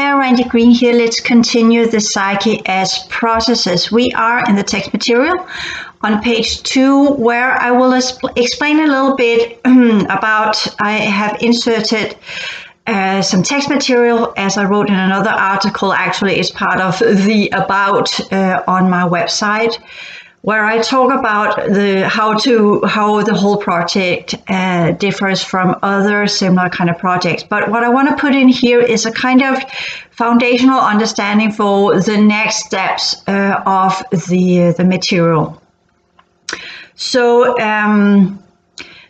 there, Randy Green here. Let's continue the Psyche as processes. We are in the text material on page 2, where I will explain a little bit about, I have inserted some text material, as I wrote in another article. Actually, it's part of the about on my website, where I talk about how the whole project differs from other similar kind of projects. But what I want to put in here is a kind of foundational understanding for the next steps of the material. So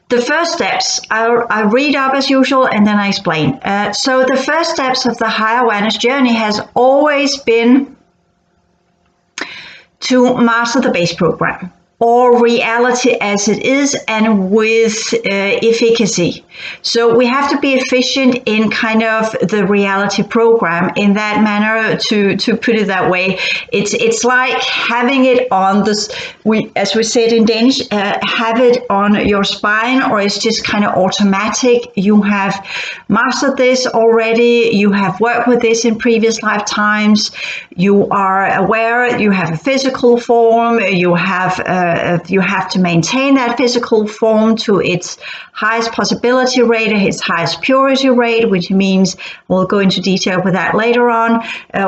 the first steps, I read up as usual and then I explain. So the first steps of the higher awareness journey has always been to master the base program, or reality as it is, and with efficacy. So we have to be efficient in kind of the reality program in that manner, to put it that way. It's like having it on this, as we said in Danish, have it on your spine, or it's just kind of automatic. You have mastered this already, you have worked with this in previous lifetimes, you are aware, you have a physical form, you have to maintain that physical form to its highest possibility rate, its highest purity rate, which means, we'll go into detail with that later on,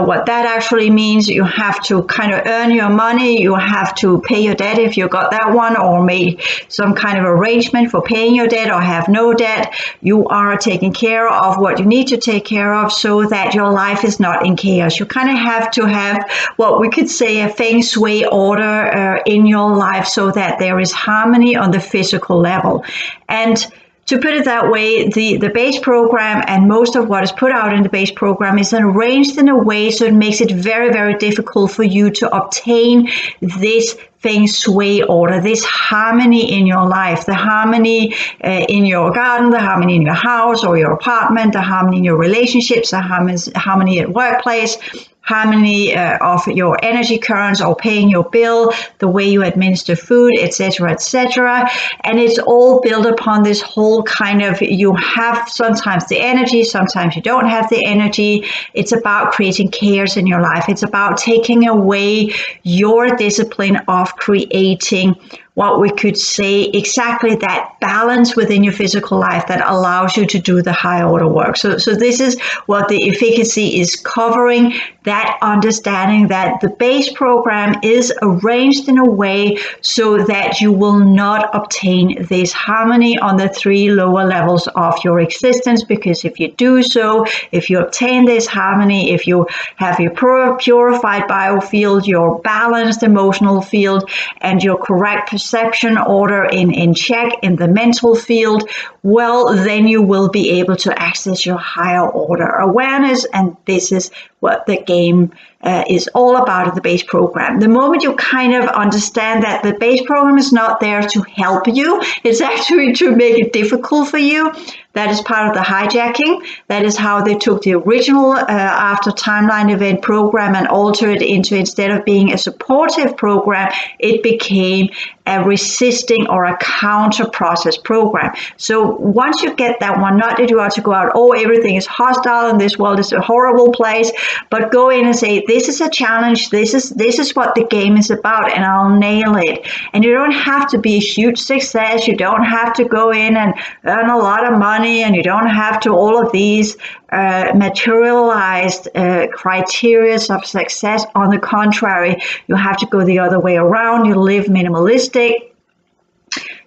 what that actually means. You have to kind of earn your money, you have to pay your debt if you got that one, or made some kind of arrangement for paying your debt, or have no debt. You are taking care of what you need to take care of so that your life is not in chaos. You kind of have to have what we could say a feng shui order in your life, so that there is harmony on the physical level. And to put it that way, the base program and most of what is put out in the base program is arranged in a way so it makes it very, very difficult for you to obtain this feng shui order, this harmony in your life, the harmony in your garden, the harmony in your house or your apartment, the harmony in your relationships, the harmony at workplace, harmony of your energy currents, or paying your bill, the way you administer food, etc., etc. And it's all built upon this whole kind of, you have sometimes the energy, sometimes you don't have the energy. It's about creating chaos in your life. It's about taking away your discipline of creating what we could say exactly that balance within your physical life that allows you to do the higher order work. So this is what the efficacy is covering, that understanding that the base program is arranged in a way so that you will not obtain this harmony on the 3 lower levels of your existence. Because if you do so, if you obtain this harmony, if you have your purified biofield, your balanced emotional field, and your correct perception order in check in the mental field, well, then you will be able to access your higher order awareness. And this is what the game is all about in the base program. The moment you kind of understand that the base program is not there to help you, it's actually to make it difficult for you. That is part of the hijacking. That is how they took the original After Timeline Event program and altered it into, instead of being a supportive program, it became a resisting or a counter process program. So once you get that one, not that you are to go out, oh, everything is hostile and this world is a horrible place, but go in and say, this is a challenge, this is what the game is about, and I'll nail it. And you don't have to be a huge success, you don't have to go in and earn a lot of money, and you don't have to all of these materialized criteria of success. On the contrary, you have to go the other way around. You live minimalistic.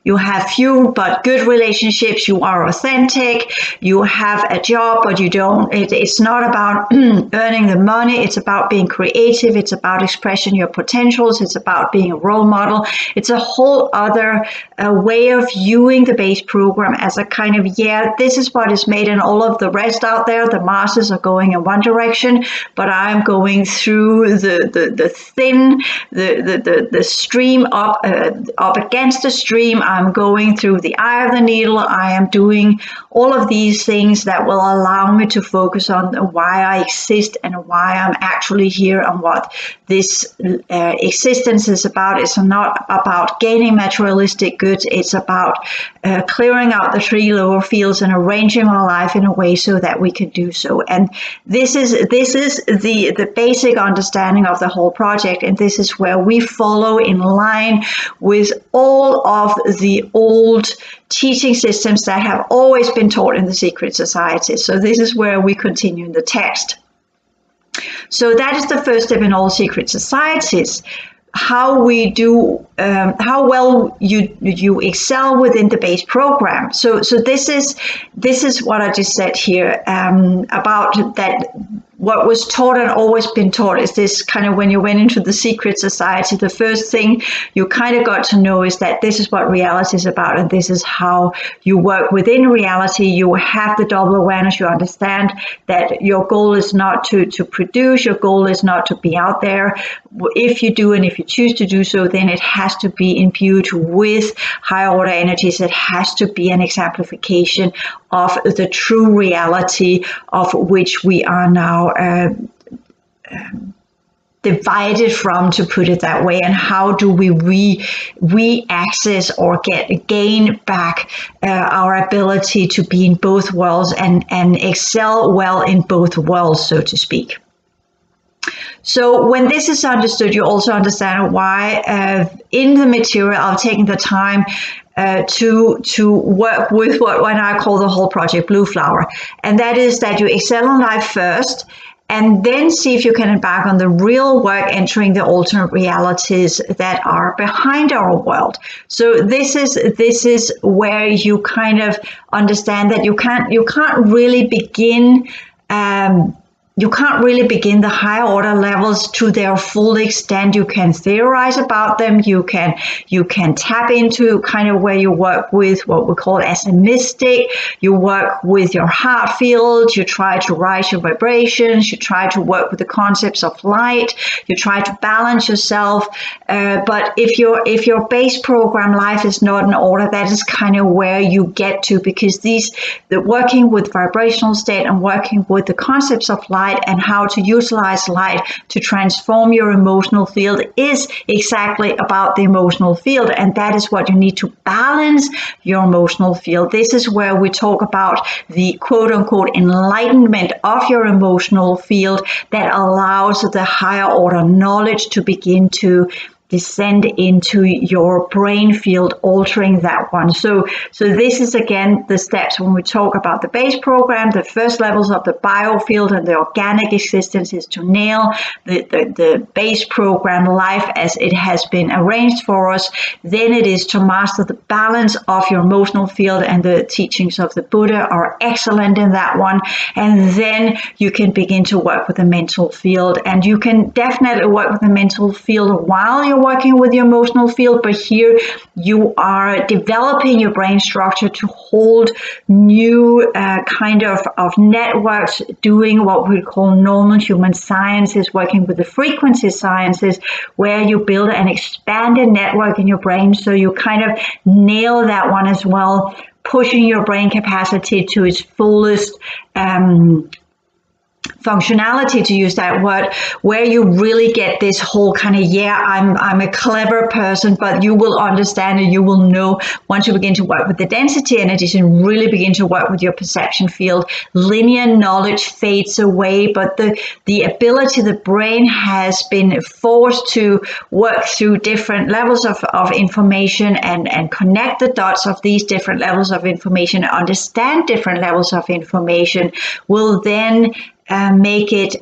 You have few but good relationships. You are authentic. You have a job, but you don't. It's not about earning the money. It's about being creative. It's about expressing your potentials. It's about being a role model. It's a whole other way of viewing the base program as a kind of, yeah, this is what is made, and all of the rest out there, the masses are going in one direction, but I'm going through the thin, the stream up against the stream. I'm going through the eye of the needle. I am doing all of these things that will allow me to focus on why I exist and why I'm actually here and what this existence is about. It's not about gaining materialistic goods. It's about clearing out the three lower fields and arranging our life in a way so that we can do so. And this is the basic understanding of the whole project, and this is where we follow in line with all of the old teaching systems that have always been taught in the secret societies. So this is where we continue in the text. So that is the first step in all secret societies. How we do, how well you excel within the base program. So this is what I just said here about that. What was taught and always been taught is this kind of when you went into the secret society, the first thing you kind of got to know is that this is what reality is about, and this is how you work within reality. You have the double awareness. You understand that your goal is not to produce. Your goal is not to be out there. If you do and if you choose to do so, then it has to be imbued with higher order energies. It has to be an exemplification of the true reality of which we are now divided from, to put it that way. And how do we re-access or gain back our ability to be in both worlds and excel well in both worlds, so to speak. So when this is understood, you also understand why in the material I've taken the time to work with what I call the whole project Blue Flower. And that is that you excel in life first, and then see if you can embark on the real work, entering the alternate realities that are behind our world. So this is where you kind of understand that you can't really begin the higher order levels to their full extent. You can theorize about them. You can tap into kind of where you work with what we call as a mystic. You work with your heart field. You try to rise your vibrations. You try to work with the concepts of light. You try to balance yourself. But if your base program life is not in order, that is kind of where you get to, because the working with vibrational state and working with the concepts of light and how to utilize light to transform your emotional field is exactly about the emotional field. And that is what you need to balance your emotional field. This is where we talk about the quote unquote enlightenment of your emotional field that allows the higher order knowledge to begin to descend into your brain field, altering that one. So this is again the steps when we talk about the base program. The first levels of the biofield and the organic existence is to nail the base program life as it has been arranged for us. Then it is to master the balance of your emotional field, and the teachings of the Buddha are excellent in that one. And then you can begin to work with the mental field, and you can definitely work with the mental field while you're working with your emotional field, but here you are developing your brain structure to hold new kind of networks, doing what we call normal human sciences, working with the frequency sciences, where you build an expanded network in your brain. So you kind of nail that one as well, pushing your brain capacity to its fullest functionality, to use that word, where you really get this whole kind of, I'm a clever person, but you will understand and you will know once you begin to work with the density energies and really begin to work with your perception field. Linear knowledge fades away, but the ability, the brain has been forced to work through different levels of information and connect the dots of these different levels of information, understand different levels of information, will then make it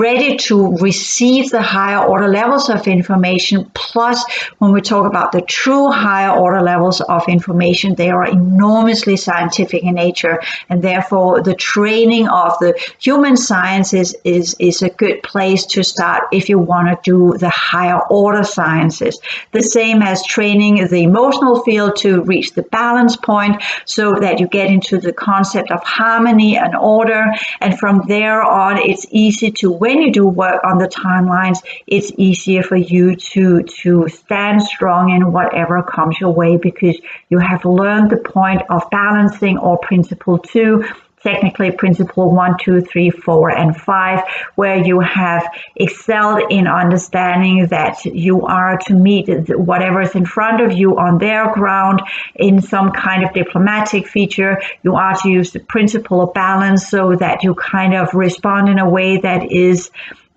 ready to receive the higher order levels of information. Plus, when we talk about the true higher order levels of information, they are enormously scientific in nature, and therefore the training of the human sciences is a good place to start if you want to do the higher order sciences. The same as training the emotional field to reach the balance point, so that you get into the concept of harmony and order, and from there there on, it's easy to, when you do work on the timelines, it's easier for you to stand strong in whatever comes your way, because you have learned the point of balancing, or principle 2, technically principle 1, 2, 3, 4, and 5, where you have excelled in understanding that you are to meet whatever is in front of you on their ground in some kind of diplomatic feature. You are to use the principle of balance so that you kind of respond in a way that is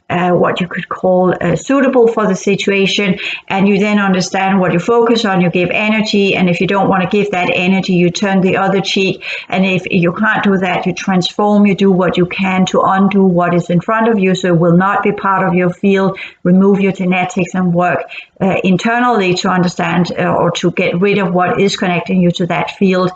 what you could call suitable for the situation, and you then understand what you focus on. You give energy, and if you don't want to give that energy, you turn the other cheek, and if you can't do that, you transform. You do what you can to undo what is in front of you, so it will not be part of your field. Remove your genetics and work internally to understand or to get rid of what is connecting you to that field.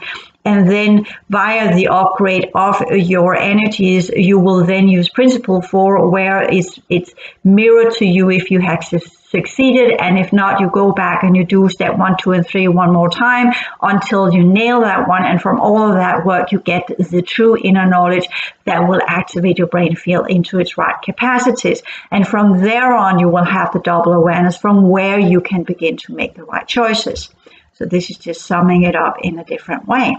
And then via the upgrade of your energies, you will then use principle 4, where it's mirrored to you if you have succeeded, and if not, you go back and you do step 1, 2, and 3 one more time until you nail that one. And from all of that work, you get the true inner knowledge that will activate your brain field into its right capacities. And from there on, you will have the double awareness from where you can begin to make the right choices. So this is just summing it up in a different way.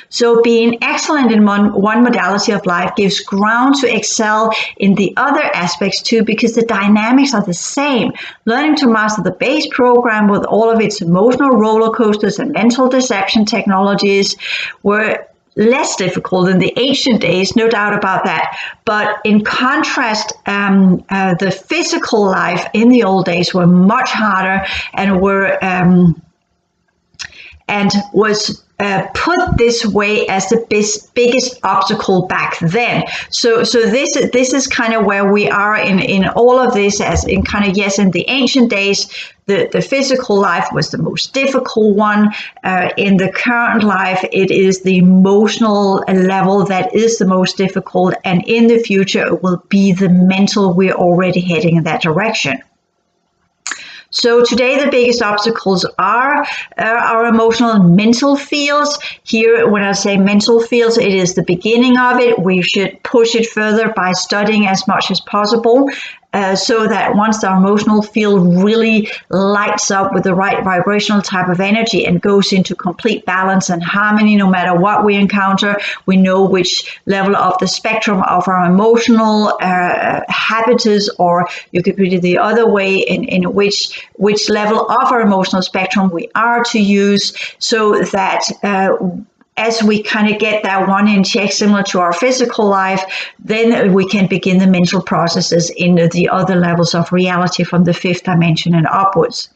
So being excellent in one modality of life gives ground to excel in the other aspects too, because the dynamics are the same. Learning to master the base program with all of its emotional roller coasters and mental deception technologies were less difficult in the ancient days, no doubt about that. But in contrast, the physical life in the old days were much harder and was put this way as the biggest obstacle back then. So this is kind of where we are in all of this, as in kind of, yes, in the ancient days, the physical life was the most difficult one. In the current life, it is the emotional level that is the most difficult, and in the future, it will be the mental. We're already heading in that direction. So today, the biggest obstacles are our emotional and mental fields. Here, when I say mental fields, it is the beginning of it. We should push it further by studying as much as possible. So that once the emotional field really lights up with the right vibrational type of energy and goes into complete balance and harmony, no matter what we encounter, we know which level of the spectrum of our emotional habitus, or you could put it the other way, in which level of our emotional spectrum we are to use, so that as we kind of get that one in check, similar to our physical life, then we can begin the mental processes in the other levels of reality from the 5th dimension and upwards.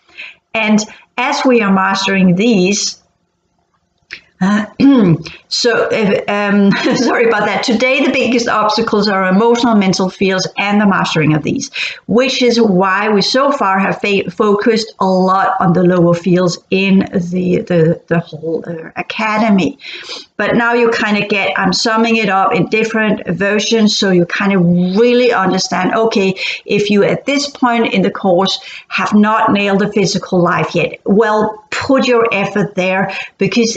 And as we are mastering these, sorry about that. Today, the biggest obstacles are emotional, mental fields, and the mastering of these, which is why we so far have focused a lot on the lower fields in the whole academy. But now you kind of get, I'm summing it up in different versions, so you kind of really understand, okay, if you at this point in the course have not nailed the physical life yet, well, put your effort there, because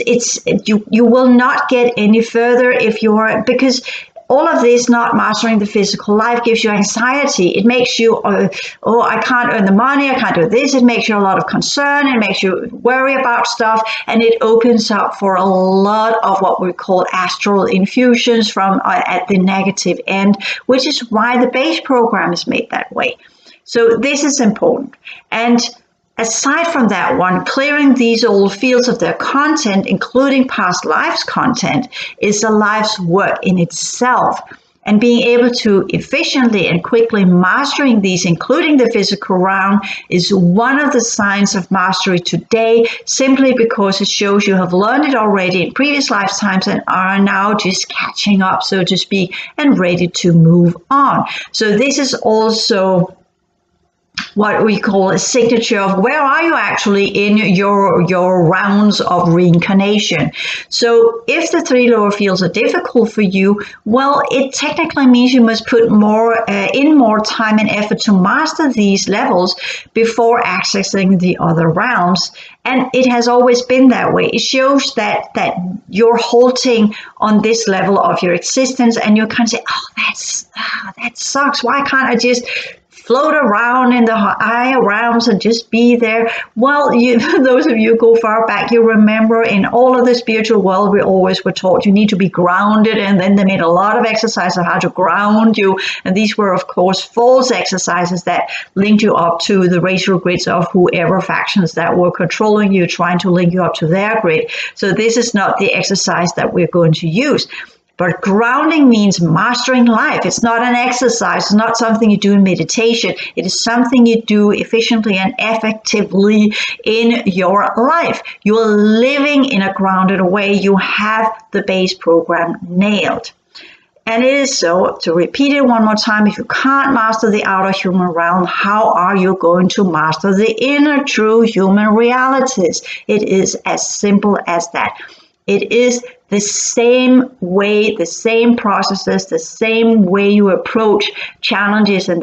you will not get any further if you're, because all of this not mastering the physical life gives you anxiety. It makes you, I can't earn the money, I can't do this. It makes you a lot of concern, it makes you worry about stuff, and it opens up for a lot of what we call astral infusions from at the negative end, which is why the base program is made that way. So this is important. And aside from that one, clearing these old fields of their content, including past lives content, is a life's work in itself. And being able to efficiently and quickly mastering these, including the physical realm, is one of the signs of mastery today, simply because it shows you have learned it already in previous lifetimes and are now just catching up, so to speak, and ready to move on. So this is also what we call a signature of where are you actually in your rounds of reincarnation. So if the 3 lower fields are difficult for you, well, it technically means you must put more time and effort to master these levels before accessing the other realms. And it has always been that way. It shows that you're halting on this level of your existence, and you kind of say, that sucks. Why can't I just float around in the higher realms and just be there? Well, those of you who go far back, you remember in all of the spiritual world, we always were taught you need to be grounded, and then they made a lot of exercises on how to ground you. And these were, of course, false exercises that linked you up to the racial grids of whoever factions that were controlling you, trying to link you up to their grid. So this is not the exercise that we're going to use. But grounding means mastering life. It's not an exercise. It's not something you do in meditation. It is something you do efficiently and effectively in your life. You are living in a grounded way. You have the base program nailed. And it is so, to repeat it one more time, if you can't master the outer human realm, how are you going to master the inner true human realities? It is as simple as that. It is the same way, the same processes, the same way you approach challenges on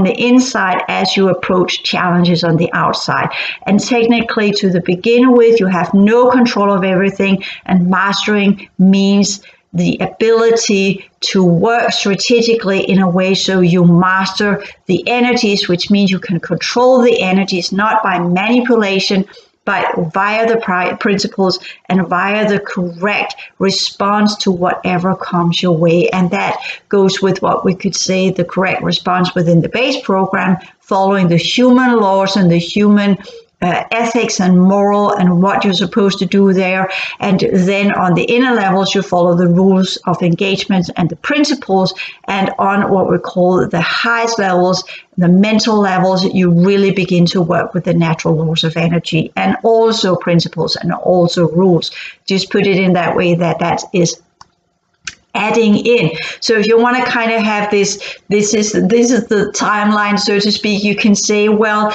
the inside as you approach challenges on the outside. And technically, to the begin with, you have no control of everything, and mastering means the ability to work strategically in a way so you master the energies, which means you can control the energies not by manipulation, but via the principles and via the correct response to whatever comes your way. And that goes with what we could say the correct response within the base program, following the human laws and the human ethics and moral and what you're supposed to do there. And then on the inner levels, you follow the rules of engagement and the principles. And on what we call the highest levels, the mental levels, you really begin to work with the natural laws of energy and also principles and also rules. Just put it in that way that is adding in. So if you want to kind of have this is the timeline, so to speak, you can say, well,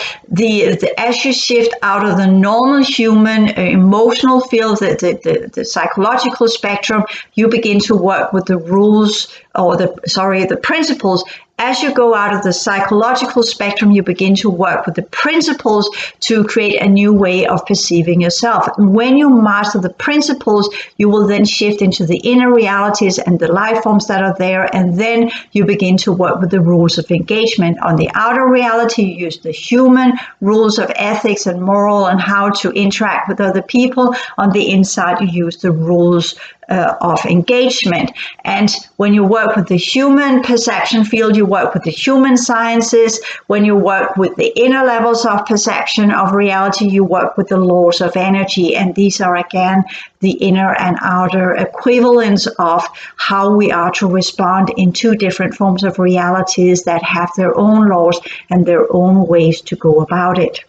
as you shift out of the normal human emotional field, the psychological spectrum, you begin to work with the rules or the principles. As you go out of the psychological spectrum, you begin to work with the principles to create a new way of perceiving yourself. And when you master the principles, you will then shift into the inner realities and the life forms that are there. And then you begin to work with the rules of engagement. On the outer reality, you use the human rules of ethics and moral and how to interact with other people. On the inside, you use the rules of engagement. And when you work with the human perception field, you work with the human sciences. When you work with the inner levels of perception of reality, you work with the laws of energy. And these are, again, the inner and outer equivalents of how we are to respond in two different forms of realities that have their own laws and their own ways to go about it.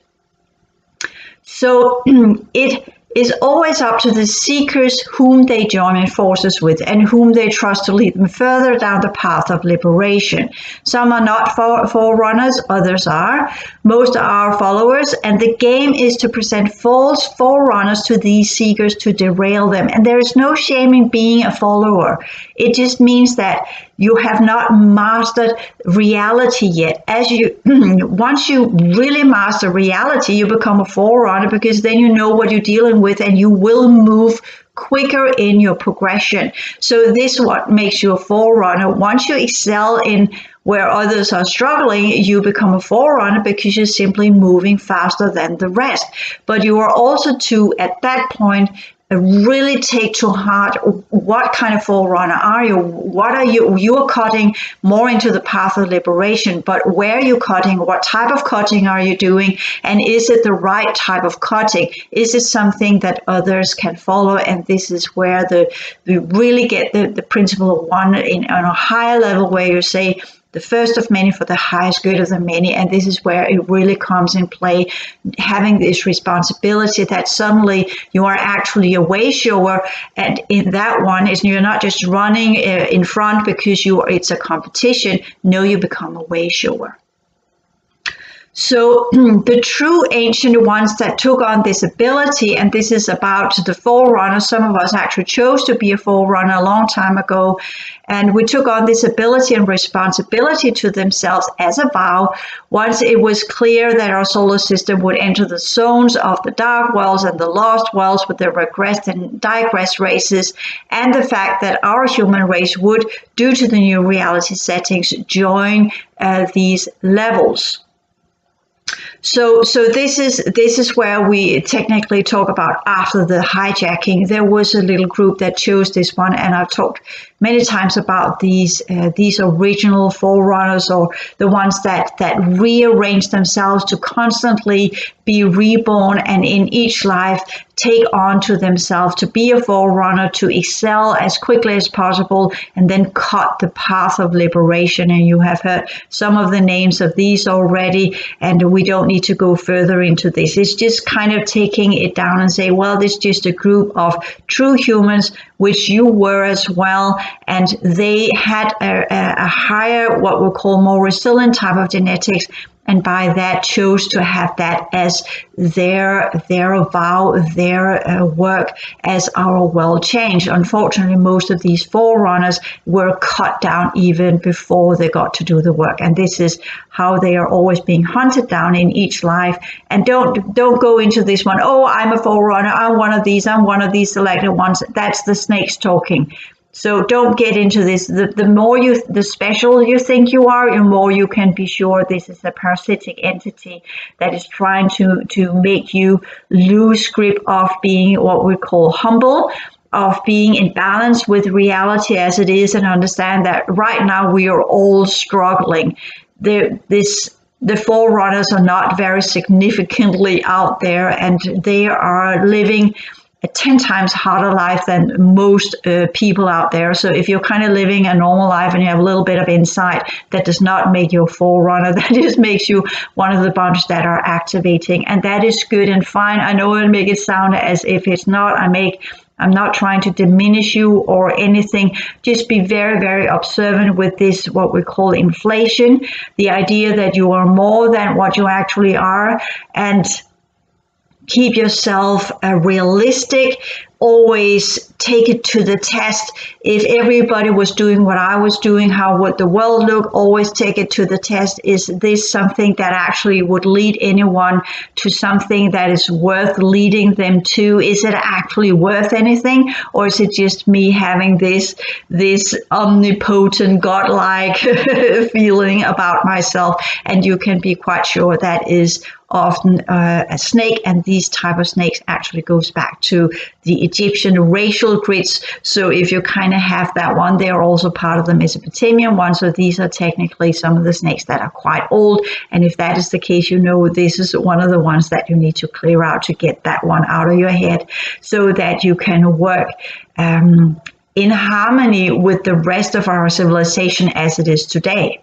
So it is always up to the seekers whom they join forces with and whom they trust to lead them further down the path of liberation. Some are not forerunners, others are. Most are followers, and the game is to present false forerunners to these seekers to derail them. And there is no shame in being a follower. It just means that you have not mastered reality yet. Once you really master reality, you become a forerunner, because then you know what you're dealing with and you will move quicker in your progression. So this is what makes you a forerunner. Once you excel in where others are struggling, you become a forerunner because you're simply moving faster than the rest. But you are also to, at that point, really take to heart what kind of forerunner are you? What are you? You are cutting more into the path of liberation, but where are you cutting? What type of cutting are you doing? And is it the right type of cutting? Is it something that others can follow? And this is where we really get the principle of one on a higher level, where you say, the first of many for the highest good of the many. And this is where it really comes in play, having this responsibility that suddenly you are actually a way shower. And in that one, you're not just running in front because it's a competition. No, you become a way shower. So the true ancient ones that took on this ability, and this is about the forerunner, some of us actually chose to be a forerunner a long time ago, and we took on this ability and responsibility to themselves as a vow once it was clear that our solar system would enter the zones of the dark worlds and the lost worlds with the regressed and digressed races, and the fact that our human race would, due to the new reality settings, join these levels. So this is where we technically talk about after the hijacking. There was a little group that chose this one, and I've talked many times about these original forerunners, or the ones that rearrange themselves to constantly be reborn, and in each life take on to themselves to be a forerunner, to excel as quickly as possible, and then cut the path of liberation. And you have heard some of the names of these already, and we don't need to go further into this. It's just kind of taking it down and say, well, this is just a group of true humans, which you were as well, and they had a higher, what we'll call more resilient type of genetics, and by that chose to have that as their vow, their work as our world changed. Unfortunately, most of these forerunners were cut down even before they got to do the work, and this is how they are always being hunted down in each life. And don't go into this one, oh, I'm a forerunner, I'm one of these selected ones. That's the snakes talking. So don't get into this. The more the special you think you are, the more you can be sure this is a parasitic entity that is trying to make you lose grip of being what we call humble, of being in balance with reality as it is, and understand that right now we are all struggling. The forerunners are not very significantly out there, and they are living a 10 times harder life than most people out there. So if you're kind of living a normal life and you have a little bit of insight, that does not make you a forerunner. That just makes you one of the bunch that are activating. And that is good and fine. I know it'll make it sound as if it's not. I'm not trying to diminish you or anything. Just be very, very observant with this, what we call inflation, the idea that you are more than what you actually are, and keep yourself realistic. Always take it to the test. If everybody was doing what I was doing, how would the world look? Always take it to the test. Is this something that actually would lead anyone to something that is worth leading them to? Is it actually worth anything? Or is it just me having this omnipotent, godlike feeling about myself? And you can be quite sure that is often a snake, and these type of snakes actually goes back to the Egyptian racial grids. So if you kind of have that one, they are also part of the Mesopotamian one. So these are technically some of the snakes that are quite old. And if that is the case, you know this is one of the ones that you need to clear out to get that one out of your head, so that you can work in harmony with the rest of our civilization as it is today.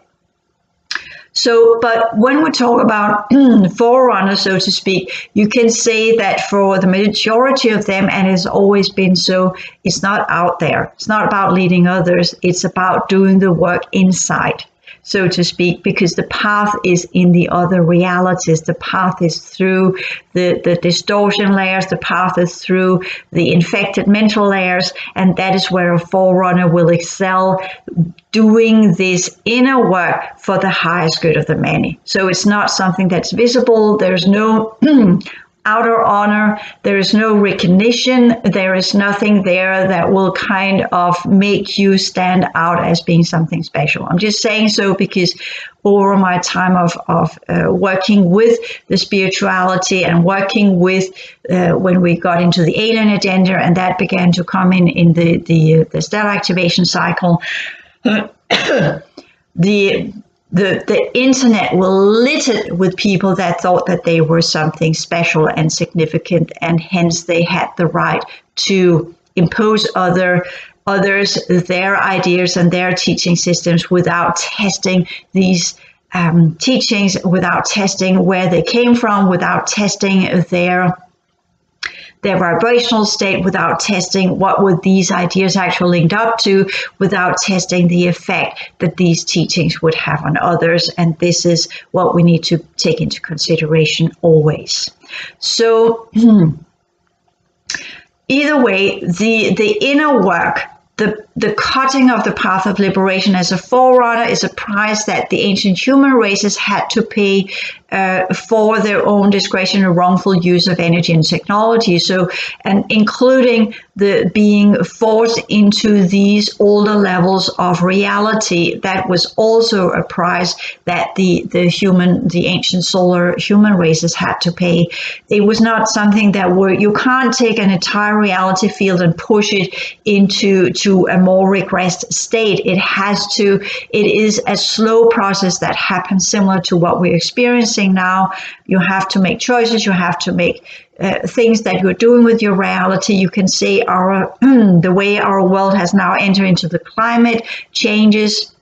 So, but when we talk about forerunners, so to speak, you can say that for the majority of them, and it's always been so, it's not out there. It's not about leading others. It's about doing the work inside, so to speak, because the path is in the other realities. The path is through the distortion layers. The path is through the infected mental layers. And that is where a forerunner will excel, doing this inner work for the highest good of the many. So it's not something that's visible. There's no outer honor. There is no recognition. There is nothing there that will kind of make you stand out as being something special. I'm just saying so because over my time of working with the spirituality and working with when we got into the alien agenda, and that began to come in the stellar activation cycle, the internet was littered with people that thought that they were something special and significant, and hence they had the right to impose others their ideas and their teaching systems without testing these teachings, without testing where they came from, without testing their vibrational state without testing what would these ideas actually linked up to, without testing the effect that these teachings would have on others. And this is what we need to take into consideration always. So either way, the inner work, the cutting of the path of liberation as a forerunner, is a price that the ancient human races had to pay for their own discretion and wrongful use of energy and technology. So, and including the being forced into these older levels of reality, that was also a price that the ancient solar human races had to pay. It was not something that you can't take an entire reality field and push it into a more regressed state. It is a slow process that happens similar to what we're experiencing now. You have to make choices. You have to make things that you're doing with your reality. You can say the way our world has now entered into the climate changes,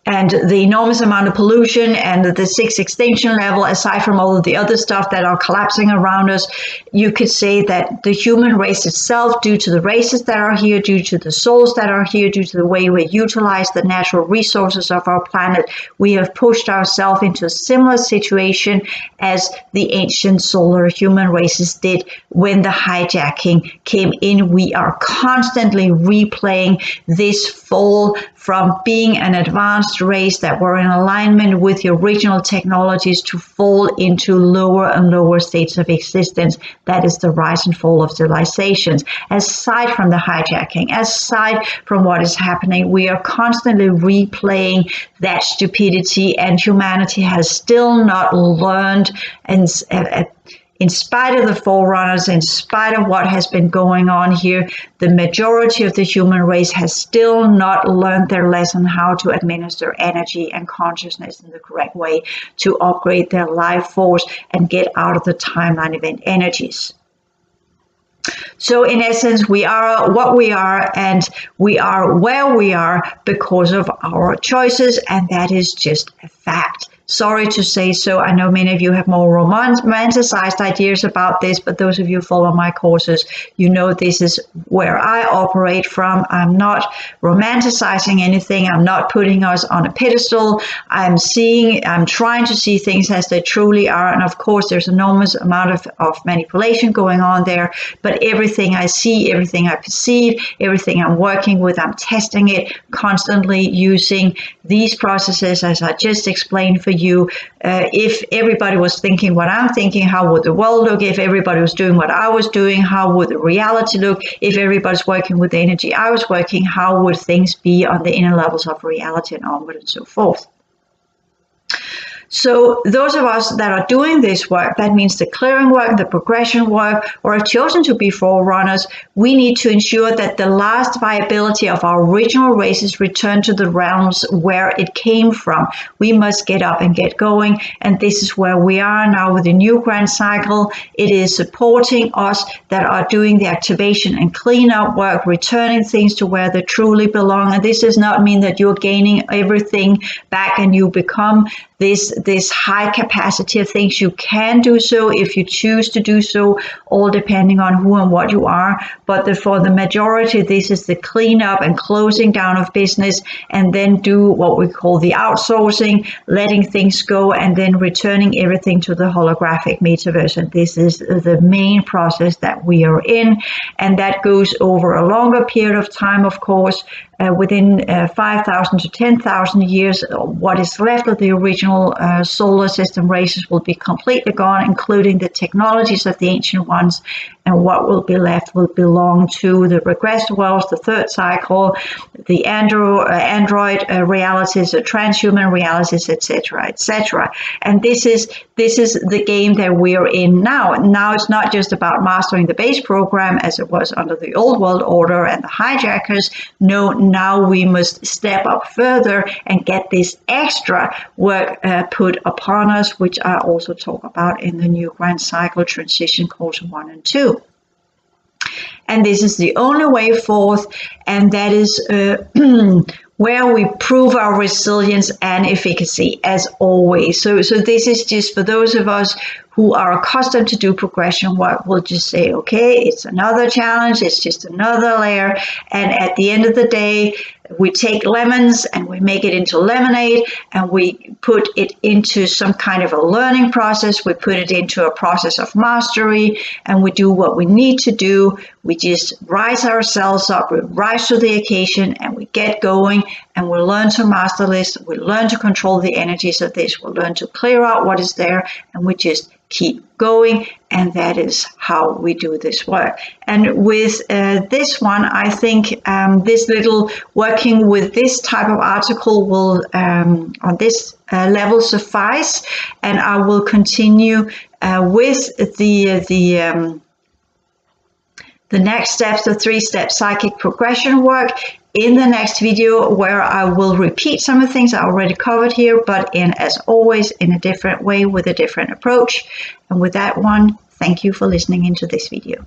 and the enormous amount of pollution and the sixth extinction level, aside from all of the other stuff that are collapsing around us, you could say that the human race itself, due to the races that are here, due to the souls that are here, due to the way we utilize the natural resources of our planet, we have pushed ourselves into a similar situation as the ancient solar human races did when the hijacking came in. We are constantly replaying this fall from being an advanced race that were in alignment with the original technologies to fall into lower and lower states of existence. That is the rise and fall of civilizations. Aside from the hijacking, aside from what is happening, we are constantly replaying that stupidity, and humanity has still not learned, and in spite of the forerunners, in spite of what has been going on here, the majority of the human race has still not learned their lesson how to administer energy and consciousness in the correct way to upgrade their life force and get out of the timeline event energies. So in essence, we are what we are, and we are where we are because of our choices, and that is just a fact. Sorry to say so. I know many of you have more romanticized ideas about this, but those of you who follow my courses, you know this is where I operate from. I'm not romanticizing anything. I'm not putting us on a pedestal. I'm trying to see things as they truly are. And of course, there's enormous amount of manipulation going on there, but everything I see, everything I perceive, everything I'm working with, I'm testing it constantly using these processes as I just explained for you. If everybody was thinking what I'm thinking, how would the world look? If everybody was doing what I was doing, how would the reality look? If everybody's working with the energy I was working, how would things be on the inner levels of reality and onward and so forth? So those of us that are doing this work, that means the clearing work, the progression work, or have chosen to be forerunners, we need to ensure that the last viability of our original races return to the realms where it came from. We must get up and get going, and this is where we are now with the new grand cycle. It is supporting us that are doing the activation and cleanup work, returning things to where they truly belong. And this does not mean that you're gaining everything back and you become this high capacity of things. You can do so if you choose to do so, all depending on who and what you are. But for the majority, this is the cleanup and closing down of business, and then do what we call the outsourcing, letting things go, and then returning everything to the holographic metaverse. And this is the main process that we are in, and that goes over a longer period of time, of course. Within 5,000 to 10,000 years, what is left of the original solar system races will be completely gone, including the technologies of the ancient ones, and what will be left will belong to the regressed worlds, the third cycle, the android realities, the transhuman realities, etc., etc. And this is the game that we are in now. Now it's not just about mastering the base program as it was under the old world order and the hijackers. No, now we must step up further and get this extra work put upon us, which I also talk about in the new grand cycle transition course 1 and 2. And this is the only way forth, and that is where we prove our resilience and efficacy as always. So this is just for those of us who are accustomed to do progression work. We'll just say, okay, it's another challenge, it's just another layer. And at the end of the day, we take lemons and we make it into lemonade, and we put it into some kind of a learning process. We put it into a process of mastery, and we do what we need to do. We just rise ourselves up, we rise to the occasion, and we get going, and we learn to master this. We learn to control the energies of this. We learn to clear out what is there, and we just keep going. And that is how we do this work. And with this one, I think this little working with this type of article will on this level suffice, and I will continue with the next steps, the 3-step psychic progression work, in the next video, where I will repeat some of the things I already covered here, but as always, in a different way with a different approach. And with that one, thank you for listening into this video.